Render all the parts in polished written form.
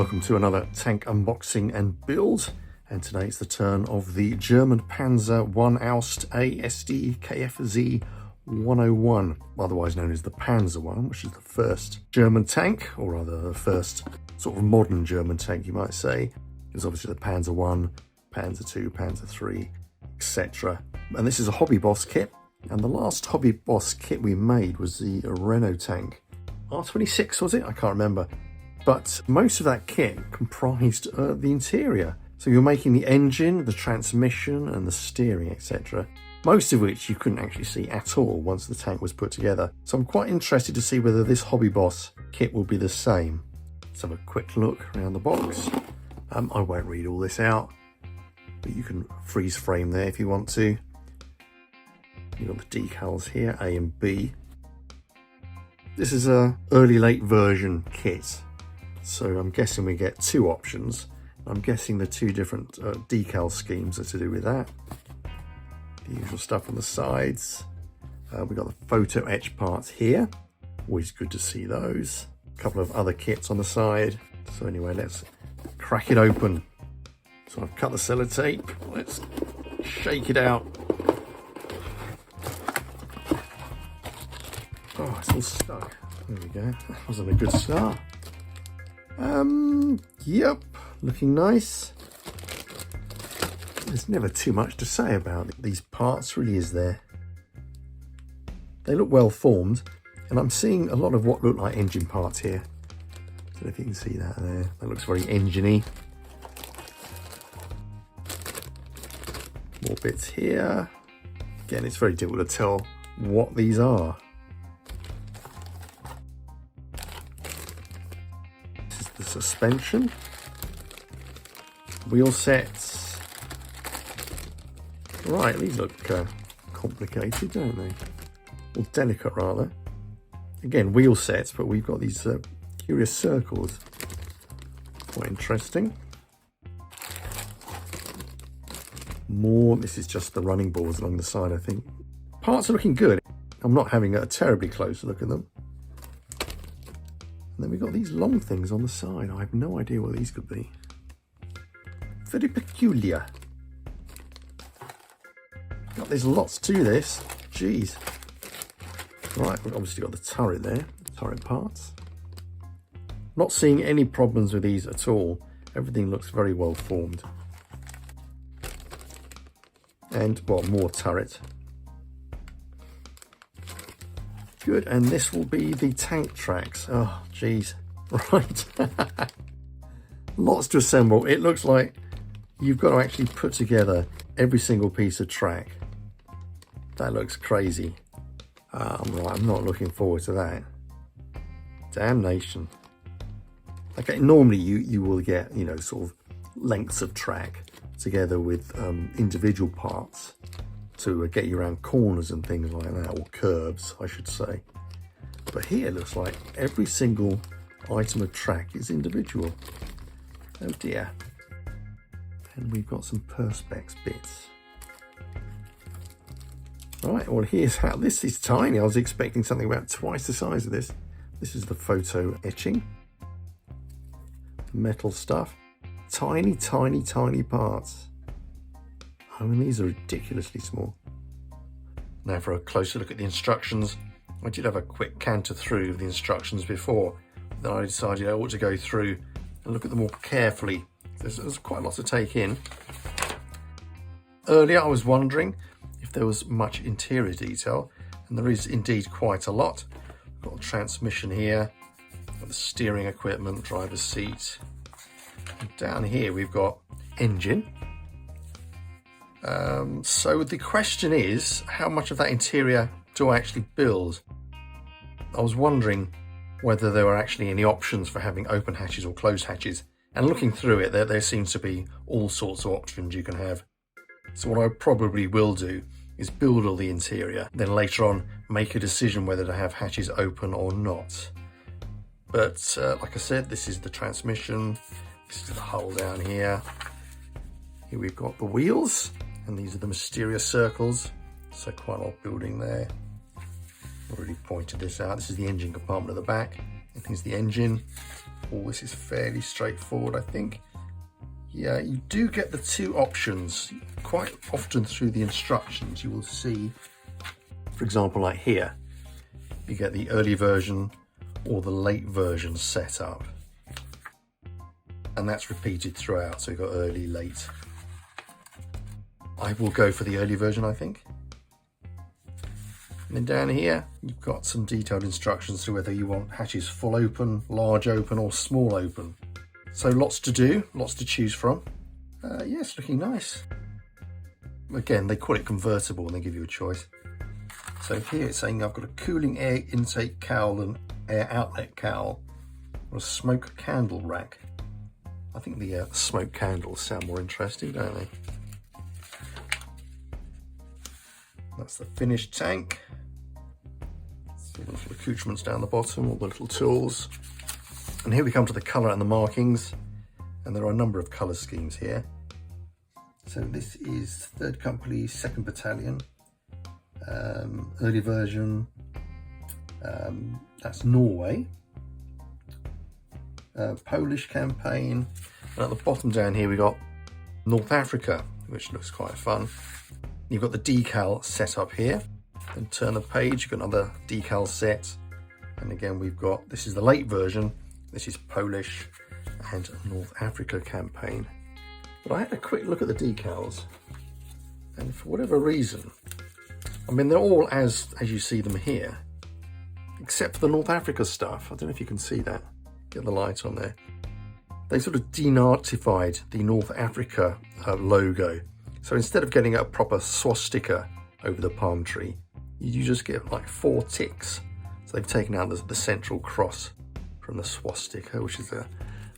welcome to another tank unboxing and build. And today it's the turn of the German Panzer Ausf A Sd KFZ 101, otherwise known as the Panzer one, which is the first German tank, or rather the first sort of modern German tank, you might say. There's obviously the Panzer 1, Panzer 2, Panzer 3, etc. And this is a Hobby Boss kit. And the last Hobby Boss kit we made was the Renault tank. R26 was it? I can't remember. But most of that kit comprised the interior. So you're making the engine, the transmission and the steering, etc. Most of which you couldn't actually see at all once the tank was put together. So I'm quite interested to see whether this Hobby Boss kit will be the same. Let's have a quick look around the box. I won't read all this out, but you can freeze frame there if you want to. You've got the decals here, A and B. This is a early late version kit. So I'm guessing we get two options. I'm guessing the two different decal schemes are to do with that. The usual stuff on the sides. We've got the photo etch parts here. Always good to see those. A couple of other kits on the side. So anyway, let's crack it open. So I've cut the sellotape. Let's shake it out. Oh, it's all stuck. There we go. That wasn't a good start. Yep, looking nice. There's never too much to say about these parts, really, is there? They look well formed, and I'm seeing a lot of what look like engine parts here. I don't know if you can see that there. That looks very engine-y. More bits here. Again, it's very difficult to tell what these are. This is the suspension. Wheel sets. Right, these look complicated, don't they? Or delicate, rather. Again, wheel sets, but we've got these curious circles. Quite interesting. More, this is just the running boards along the side, I think. Parts are looking good. I'm not having a terribly close look at them. And then we've got these long things on the side. I have no idea what these could be. Very peculiar. God, there's lots to this. Jeez. Right, we've obviously got the turret there, the turret parts. Not seeing any problems with these at all. Everything looks very well formed. And, well, more turret. Good, and this will be the tank tracks. Oh, jeez. Right. Lots to assemble. It looks like you've got to actually put together every single piece of track. That looks crazy. Right, I'm not looking forward to that. Damnation. Okay, normally you will get, you know, sort of lengths of track together with individual parts to get you around corners and things like that, or curbs, I should say. But here it looks like every single item of track is individual. Oh dear. And we've got some perspex bits. Right, well, here's how this is tiny. I was expecting something about twice the size of this. This is the photo etching. Metal stuff. Tiny, tiny, tiny parts. I mean, these are ridiculously small. Now for a closer look at the instructions. I did have a quick canter through of the instructions before. Then I decided I ought to go through and look at them more carefully. There's quite a lot to take in. Earlier I was wondering if there was much interior detail, and there is indeed quite a lot. We've got a transmission here, got the steering equipment, driver's seat. And down here we've got engine. So the question is, how much of that interior do I actually build? I was wondering whether there were actually any options for having open hatches or closed hatches. And looking through it, there seems to be all sorts of options you can have. So what I probably will do is build all the interior, then later on make a decision whether to have hatches open or not. But like I said, this is the transmission. This is the hull down here. Here we've got the wheels, and these are the mysterious circles. So quite a lot of building there. Already pointed this out. This is the engine compartment at the back. And here's the engine. All this is fairly straightforward, I think. Yeah, you do get the two options. Quite often through the instructions you will see, for example, like here, you get the early version or the late version set up. And that's repeated throughout, so you've got early, late. I will go for the early version, I think. And then down here, you've got some detailed instructions to whether you want hatches full open, large open, or small open. So lots to do, lots to choose from. Yes, looking nice. Again, they call it convertible and they give you a choice. So here it's saying I've got a cooling air intake cowl and air outlet cowl, or a smoke candle rack. I think the smoke candles sound more interesting, don't they? That's the finished tank. So the little accoutrements down the bottom, all the little tools. And here we come to the colour and the markings. And there are a number of colour schemes here. So this is 3rd Company, 2nd Battalion. Early version. That's Norway. Polish campaign. And at the bottom down here we got North Africa, which looks quite fun. You've got the decal set up here. And turn the page, you've got another decal set. And again, we've got, this is the late version. This is Polish and North Africa campaign. But I had a quick look at the decals, and for whatever reason, I mean, they're all as you see them here, except for the North Africa stuff. I don't know if you can see that. Get the light on there. They sort of denazified the North Africa logo. So instead of getting a proper swastika over the palm tree, you just get like 4 ticks. So they've taken out the central cross from the swastika, which is a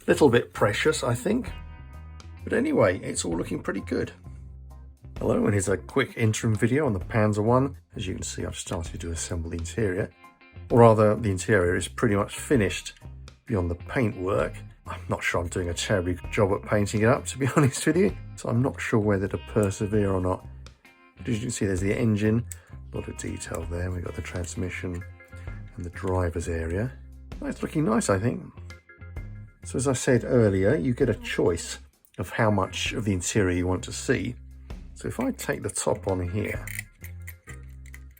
little bit precious, I think. But anyway, it's all looking pretty good. Hello, and here's a quick interim video on the Panzer 1. As you can see, I've started to assemble the interior. Or rather, the interior is pretty much finished beyond the paint work. I'm not sure I'm doing a terribly good job at painting it up, to be honest with you. So I'm not sure whether to persevere or not. But as you can see, there's the engine. A lot of detail there. We've got the transmission and the driver's area. It's looking nice, I think. So as I said earlier, you get a choice of how much of the interior you want to see. So if I take the top on here,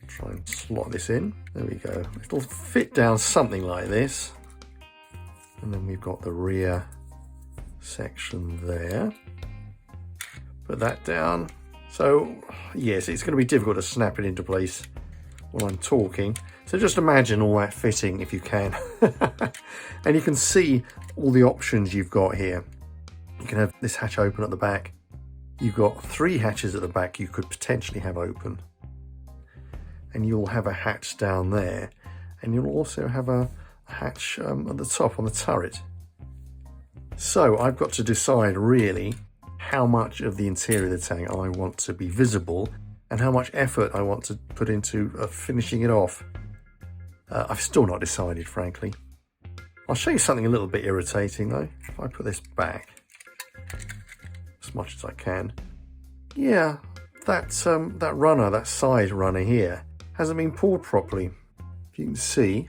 try and slot this in, there we go. It'll fit down something like this. And then we've got the rear section there. Put that down. So yes, it's going to be difficult to snap it into place when I'm talking. So just imagine all that fitting if you can. And you can see all the options you've got here. You can have this hatch open at the back. You've got 3 hatches at the back you could potentially have open. And you'll have a hatch down there. And you'll also have a hatch at the top on the turret. So I've got to decide really how much of the interior of the tank I want to be visible and how much effort I want to put into finishing it off. I've still not decided, frankly. I'll show you something a little bit irritating though. If I put this back as much as I can. Yeah, that runner, that side runner here, hasn't been pulled properly. If you can see,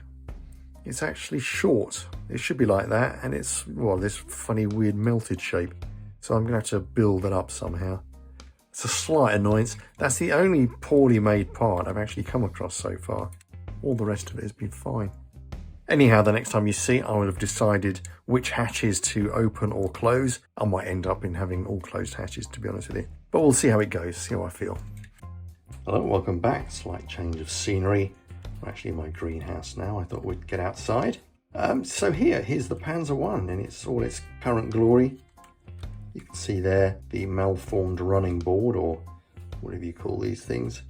it's actually short. It should be like that, and it's, well, this funny weird melted shape. So I'm gonna have to build that up somehow. It's a slight annoyance. That's the only poorly made part I've actually come across so far. All the rest of it has been fine. Anyhow, the next time you see, I will have decided which hatches to open or close. I might end up in having all closed hatches, to be honest with you. But we'll see how it goes, see how I feel. Hello, welcome back. Slight change of scenery. I'm actually in my greenhouse now. I thought we'd get outside. So here's the Panzer 1 in all its current glory. You can see there the malformed running board, or whatever you call these things.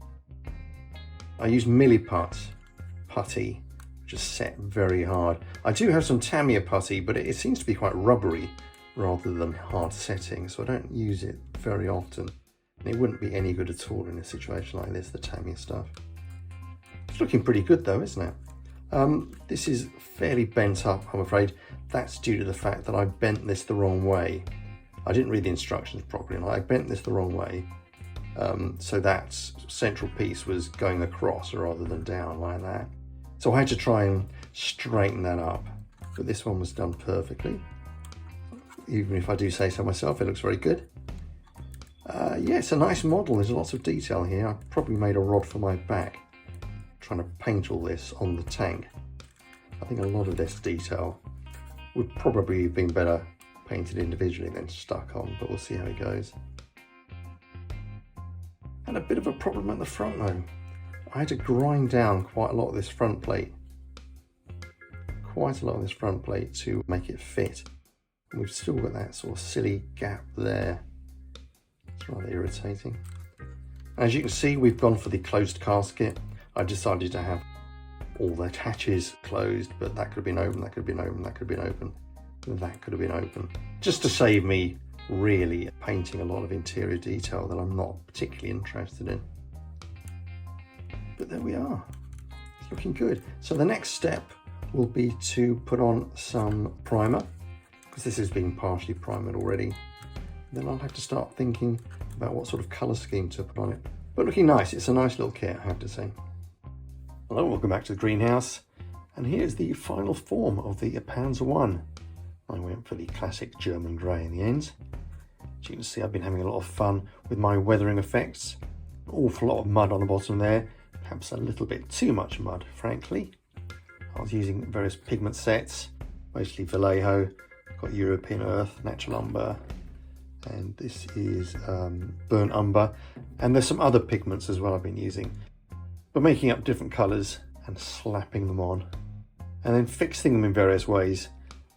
I use milliput putty, which is set very hard. I do have some Tamiya putty, but it seems to be quite rubbery rather than hard setting, so I don't use it very often. And it wouldn't be any good at all in a situation like this, the Tamiya stuff. It's looking pretty good though, isn't it? This is fairly bent up, I'm afraid. That's due to the fact that I bent this the wrong way. I didn't read the instructions properly, and I bent this the wrong way. So that central piece was going across rather than down like that. So I had to try and straighten that up. but this one was done perfectly. Even if I do say so myself, it looks very good. Yeah, it's a nice model. There's lots of detail here. I probably made a rod for my back, trying to paint all this on the tank. I think a lot of this detail would probably have been better painted individually than stuck on, but we'll see how it goes. Had a bit of a problem at the front though. I had to grind down quite a lot of this front plate. To make it fit. And we've still got that sort of silly gap there. It's rather irritating. As you can see, we've gone for the closed casket. I decided to have all the hatches closed, but that could have been open, that could have been open, that could have been open, that could have been open. Just to save me really painting a lot of interior detail that I'm not particularly interested in. But there we are. It's looking good. So the next step will be to put on some primer, because this has been partially primed already. Then I'll have to start thinking about what sort of colour scheme to put on it. But looking nice, it's a nice little kit, I have to say. Hello, welcome back to the greenhouse. And here's the final form of the Panzer 1. I went for the classic German grey in the end. As you can see, I've been having a lot of fun with my weathering effects. An awful lot of mud on the bottom there. Perhaps a little bit too much mud, frankly. I was using various pigment sets, mostly Vallejo. Got European Earth, Natural Umber, and this is Burnt Umber. And there's some other pigments as well I've been using. But making up different colours and slapping them on. And then fixing them in various ways.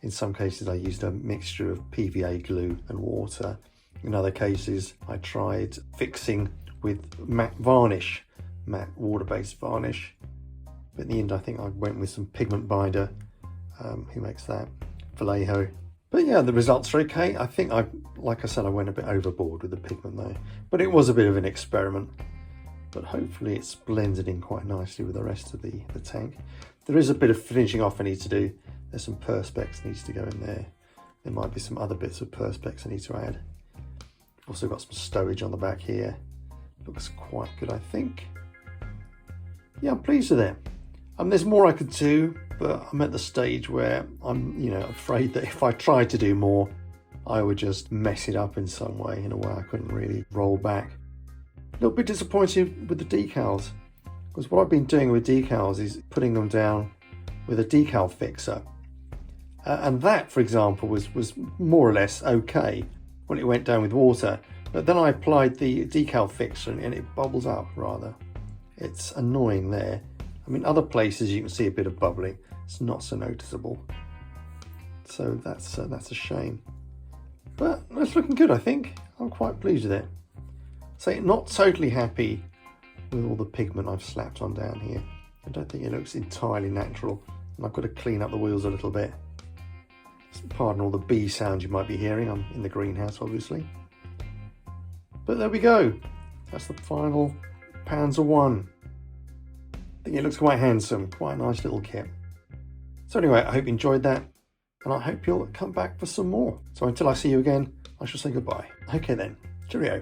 In some cases I used a mixture of PVA glue and water. In other cases I tried fixing with matte varnish, matte water-based varnish. But in the end I think I went with some pigment binder. Who makes that? Vallejo. But yeah, the results are okay. I think like I said, I went a bit overboard with the pigment though. But it was a bit of an experiment. But hopefully it's blended in quite nicely with the rest of the tank. There is a bit of finishing off I need to do. There's some perspex needs to go in there. There might be some other bits of perspex I need to add. Also got some stowage on the back here. Looks quite good, I think. Yeah, I'm pleased with it. There's more I could do, but I'm at the stage where I'm, afraid that if I tried to do more, I would just mess it up in some way, in a way I couldn't really roll back. A little bit disappointed with the decals, because what I've been doing with decals is putting them down with a decal fixer. And that, for example, was more or less okay when it went down with water. But then I applied the decal fixer and it bubbles up rather. It's annoying there. I mean, other places you can see a bit of bubbling. It's not so noticeable. So that's a shame. But it's looking good, I think. I'm quite pleased with it. So not totally happy with all the pigment I've slapped on down here. I don't think it looks entirely natural. And I've got to clean up the wheels a little bit. Pardon all the bee sounds you might be hearing. I'm in the greenhouse, obviously. But there we go. That's the final Panzer 1. I think it looks quite handsome, quite a nice little kit. So anyway, I hope you enjoyed that, and I hope you'll come back for some more. So until I see you again, I shall say goodbye. Okay then, cheerio.